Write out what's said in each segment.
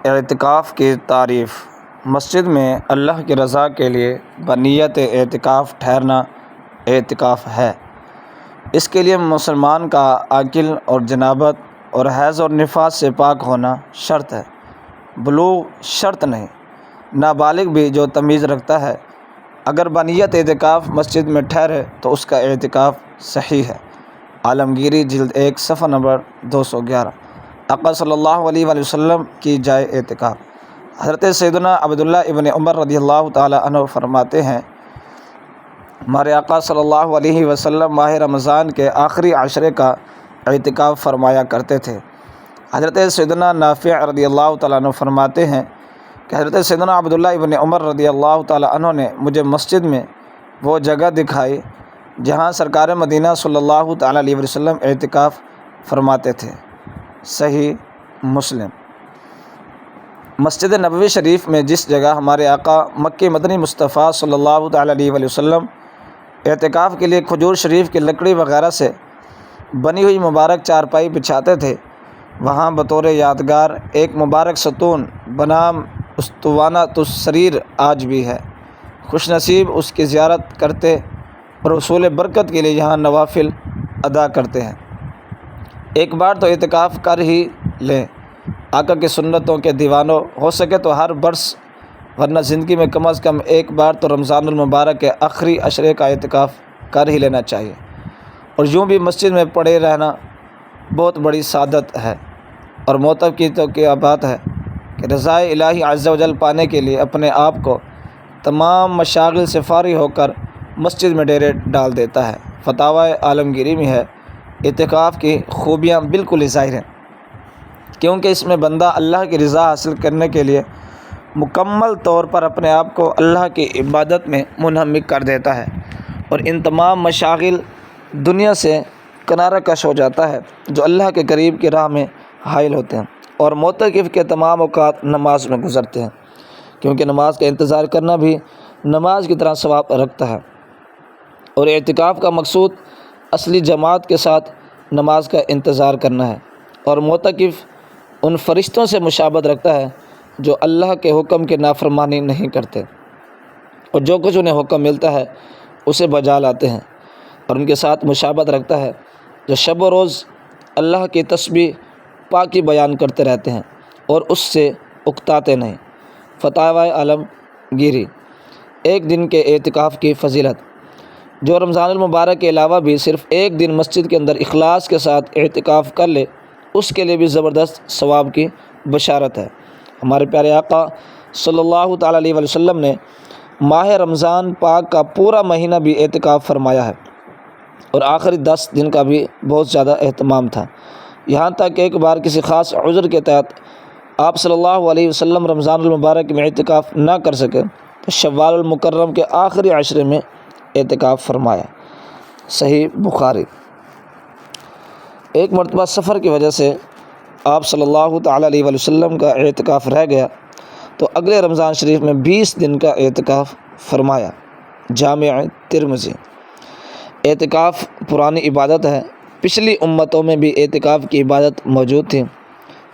اعتکاف کی تعریف۔ مسجد میں اللہ کی رضا کے لیے بنیت اعتکاف ٹھہرنا اعتکاف ہے۔ اس کے لیے مسلمان کا عاقل اور جنابت اور حیض اور نفاس سے پاک ہونا شرط ہے، بلوغ شرط نہیں۔ نابالغ بھی جو تمیز رکھتا ہے اگر بنیت اعتکاف مسجد میں ٹھہرے تو اس کا اعتکاف صحیح ہے۔ عالمگیری جلد 1 صفحہ نمبر 211۔ آقا صلی اللہ علیہ وآلہ وسلم کی جائے اعتکاف۔ حضرت سیدنا عبداللہ ابن عمر رضی اللہ تعالی عنہ فرماتے ہیں، ہمارے آقا صلی اللہ علیہ وسلم ماہ رمضان کے آخری عشرے کا اعتکاف فرمایا کرتے تھے۔ حضرت سیدنا نافع رضی اللہ تعالیٰ عنہ فرماتے ہیں کہ حضرت سیدنا عبداللہ ابن عمر رضی اللہ تعالیٰ عنہ نے مجھے مسجد میں وہ جگہ دکھائی جہاں سرکار مدینہ صلی اللہ تعالیٰ علیہ وسلم اعتکاف فرماتے تھے۔ صحیح مسلم۔ مسجد نبوی شریف میں جس جگہ ہمارے آقا مکی مدنی مصطفیٰ صلی اللہ تعالیٰ علیہ وسلم اعتکاف کے لیے کھجور شریف کی لکڑی وغیرہ سے بنی ہوئی مبارک چارپائی بچھاتے تھے، وہاں بطور یادگار ایک مبارک ستون بنام اسطوانۃ السریر آج بھی ہے۔ خوش نصیب اس کی زیارت کرتے اور حصول برکت کے لیے یہاں نوافل ادا کرتے ہیں۔ ایک بار تو اعتکاف کر ہی لیں۔ آقا کی سنتوں کے دیوانوں، ہو سکے تو ہر برس ورنہ زندگی میں کم از کم ایک بار تو رمضان المبارک کے آخری عشرے کا اعتکاف کر ہی لینا چاہیے۔ اور یوں بھی مسجد میں پڑے رہنا بہت بڑی سعادت ہے اور موتب کی تو کیا بات ہے کہ رضا الہی عز و جل پانے کے لیے اپنے آپ کو تمام مشاغل سے فارغ ہو کر مسجد میں ڈیرے ڈال دیتا ہے۔ فتاوی عالمگیری میں ہے، اعتکاف کی خوبیاں بالکل ہی ظاہر ہیں، کیونکہ اس میں بندہ اللہ کی رضا حاصل کرنے کے لیے مکمل طور پر اپنے آپ کو اللہ کی عبادت میں منہمک کر دیتا ہے اور ان تمام مشاغل دنیا سے کنارہ کش ہو جاتا ہے جو اللہ کے قریب کی راہ میں حائل ہوتے ہیں، اور معتکف کے تمام اوقات نماز میں گزرتے ہیں، کیونکہ نماز کا انتظار کرنا بھی نماز کی طرح ثواب رکھتا ہے۔ اور اعتکاف کا مقصود اصلی جماعت کے ساتھ نماز کا انتظار کرنا ہے، اور معتکف ان فرشتوں سے مشابہت رکھتا ہے جو اللہ کے حکم کی نافرمانی نہیں کرتے اور جو کچھ انہیں حکم ملتا ہے اسے بجا لاتے ہیں، اور ان کے ساتھ مشابہت رکھتا ہے جو شب و روز اللہ کی تسبیح پاکی بیان کرتے رہتے ہیں اور اس سے اکتاتے نہیں۔ فتاوی عالمگیری۔ ایک دن کے اعتکاف کی فضیلت۔ جو رمضان المبارک کے علاوہ بھی صرف ایک دن مسجد کے اندر اخلاص کے ساتھ اعتکاف کر لے اس کے لیے بھی زبردست ثواب کی بشارت ہے۔ ہمارے پیارے آقا صلی اللہ تعالیٰ علیہ وسلم نے ماہ رمضان پاک کا پورا مہینہ بھی اعتکاف فرمایا ہے، اور آخری 10 دن کا بھی بہت زیادہ اہتمام تھا، یہاں تک کہ ایک بار کسی خاص عذر کے تحت آپ صلی اللہ علیہ وسلم رمضان المبارک میں اعتکاف نہ کر سکے تو شوال المکرم کے آخری عشرے میں اعتکاف فرمایا۔ صحیح بخاری۔ ایک مرتبہ سفر کی وجہ سے آپ صلی اللہ تعالیٰ علیہ وسلم کا اعتکاف رہ گیا تو اگلے رمضان شریف میں 20 دن کا اعتکاف فرمایا۔ جامع ترمذی۔ اعتکاف پرانی عبادت ہے، پچھلی امتوں میں بھی اعتکاف کی عبادت موجود تھی،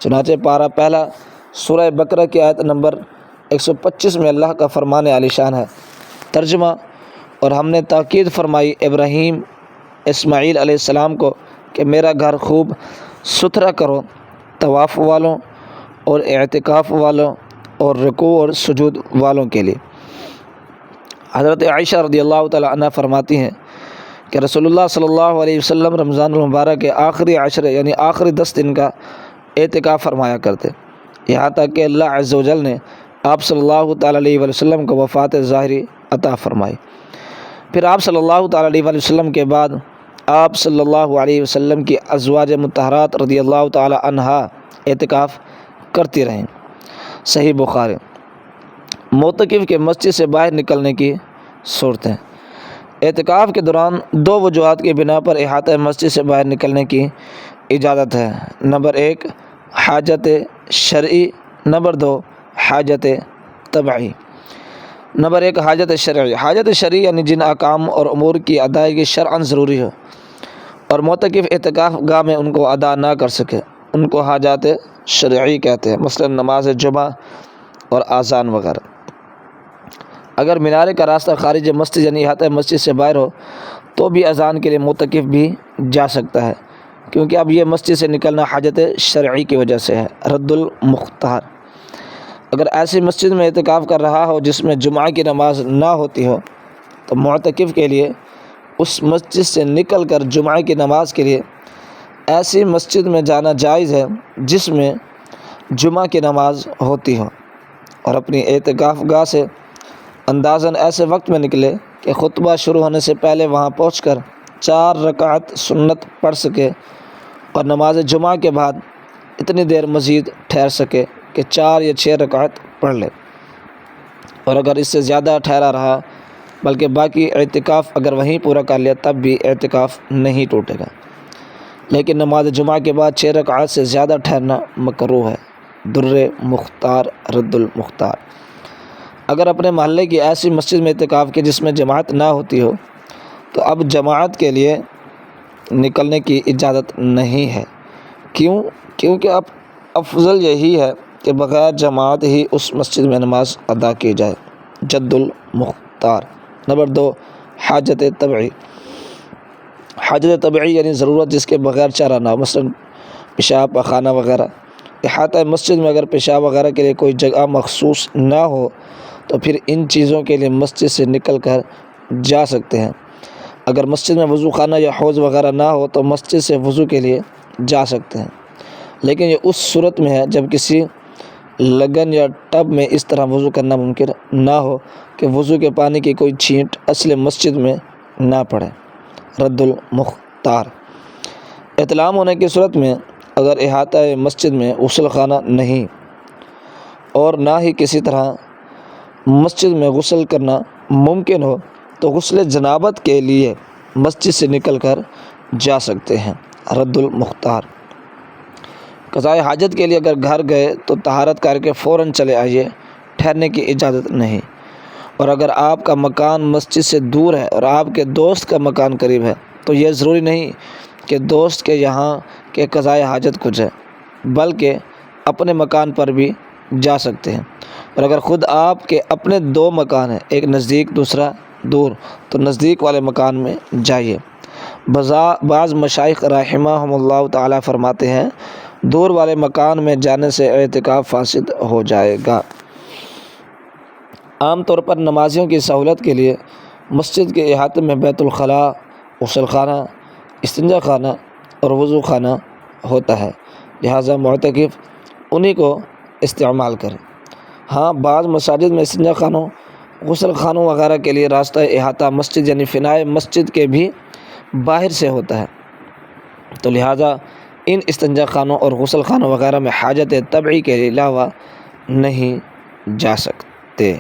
چنانچہ پارہ پہلا سورہ بقرہ کی آیت نمبر 125 میں اللہ کا فرمان عالی شان ہے۔ ترجمہ۔ اور ہم نے تاکید فرمائی ابراہیم اسماعیل علیہ السلام کو کہ میرا گھر خوب ستھرا کرو طواف والوں اور اعتکاف والوں اور رکوع اور سجود والوں کے لیے۔ حضرت عائشہ رضی اللہ تعالیٰ عنہ فرماتی ہیں کہ رسول اللہ صلی اللہ علیہ وسلم رمضان المبارک کے آخری عشرے یعنی آخری 10 دن کا اعتکاف فرمایا کرتے، یہاں تک کہ اللہ عز و جل نے آپ صلی اللہ تعالیٰ علیہ وسلم کو وفات ظاہری عطا فرمائی۔ پھر آپ صلی اللہ تعالیٰ علیہ وسلم کے بعد آپ صلی اللہ علیہ وسلم کی ازواج مطہرات رضی اللہ تعالیٰ عنہا اعتکاف کرتی رہیں۔ صحیح بخاری۔ معتکف کے مسجد سے باہر نکلنے کی صورتیں۔ اعتکاف کے دوران 2 وجوہات کی بنا پر احاطہ مسجد سے باہر نکلنے کی اجازت ہے۔ نمبر 1 حاجت شرعی، نمبر 2 حاجت طبعی۔ نمبر 1 حاجت شرعی۔ حاجت شرعی یعنی جن احکام اور امور کی ادائیگی شرعاً ضروری ہو اور معتکف اعتکاف گاہ میں ان کو ادا نہ کر سکے، ان کو حاجات شرعی کہتے ہیں، مثلا نماز جمعہ اور اذان وغیرہ۔ اگر مینارے کا راستہ خارج مسجد یعنی احاطہ مسجد سے باہر ہو تو بھی اذان کے لیے معتکف بھی جا سکتا ہے، کیونکہ اب یہ مسجد سے نکلنا حاجت شرعی کی وجہ سے ہے۔ رد المختار، اگر ایسی مسجد میں اعتکاف کر رہا ہو جس میں جمعہ کی نماز نہ ہوتی ہو تو معتکف کے لیے اس مسجد سے نکل کر جمعہ کی نماز کے لیے ایسی مسجد میں جانا جائز ہے جس میں جمعہ کی نماز ہوتی ہو، اور اپنی اعتکاف گاہ سے اندازاً ایسے وقت میں نکلے کہ خطبہ شروع ہونے سے پہلے وہاں پہنچ کر 4 رکعت سنت پڑھ سکے، اور نماز جمعہ کے بعد اتنی دیر مزید ٹھہر سکے کہ 4 یا 6 رکعت پڑھ لے، اور اگر اس سے زیادہ ٹھہرا رہا بلکہ باقی اعتکاف اگر وہیں پورا کر لیا تب بھی اعتکاف نہیں ٹوٹے گا، لیکن نماز جمعہ کے بعد 6 رکعت سے زیادہ ٹھہرنا مکروہ ہے۔ در مختار، رد المختار، اگر اپنے محلے کی ایسی مسجد میں اعتکاف کے جس میں جماعت نہ ہوتی ہو تو اب جماعت کے لیے نکلنے کی اجازت نہیں ہے۔ کیونکہ اب افضل یہی ہے کہ بغیر جماعت ہی اس مسجد میں نماز ادا کی جائے۔ جد المختار۔ نمبر 2، حاجت طبعی۔ حاجت طبعی یعنی ضرورت جس کے بغیر چارہ نہ ہو، مثلا پیشاب پاخانہ وغیرہ۔ احاطہ مسجد میں اگر پیشاب وغیرہ کے لیے کوئی جگہ مخصوص نہ ہو تو پھر ان چیزوں کے لیے مسجد سے نکل کر جا سکتے ہیں۔ اگر مسجد میں وضو خانہ یا حوض وغیرہ نہ ہو تو مسجد سے وضو کے لیے جا سکتے ہیں، لیکن یہ اس صورت میں ہے جب کسی لگن یا ٹب میں اس طرح وضو کرنا ممکن نہ ہو کہ وضو کے پانی کی کوئی چھینٹ اصل مسجد میں نہ پڑے۔ رد المختار۔ احتلام ہونے کی صورت میں اگر احاطہ مسجد میں غسل خانہ نہیں اور نہ ہی کسی طرح مسجد میں غسل کرنا ممکن ہو تو غسل جنابت کے لیے مسجد سے نکل کر جا سکتے ہیں۔ رد المختار۔ قضاء حاجت کے لیے اگر گھر گئے تو طہارت کر کے فوراً چلے آئیے، ٹھہرنے کی اجازت نہیں، اور اگر آپ کا مکان مسجد سے دور ہے اور آپ کے دوست کا مکان قریب ہے تو یہ ضروری نہیں کہ دوست کے یہاں کے قضاء حاجت کو جائے، بلکہ اپنے مکان پر بھی جا سکتے ہیں، اور اگر خود آپ کے اپنے 2 مکان ہیں، ایک نزدیک دوسرا دور، تو نزدیک والے مکان میں جائیے۔ بعض مشائخ رحمہم اللہ تعالیٰ فرماتے ہیں دور والے مکان میں جانے سے اعتکاف فاسد ہو جائے گا۔ عام طور پر نمازیوں کی سہولت کے لیے مسجد کے احاطے میں بیت الخلاء، غسل خانہ، استنجا خانہ اور وضو خانہ ہوتا ہے، لہٰذا معتکف انہی کو استعمال کریں۔ ہاں، بعض مساجد میں استنجا خانوں، غسل خانوں وغیرہ کے لیے راستہ احاطہ مسجد یعنی فنائے مسجد کے بھی باہر سے ہوتا ہے، تو لہٰذا ان استنجا خانوں اور غسل خانوں وغیرہ میں حاجت طبعی کے علاوہ نہیں جا سکتے۔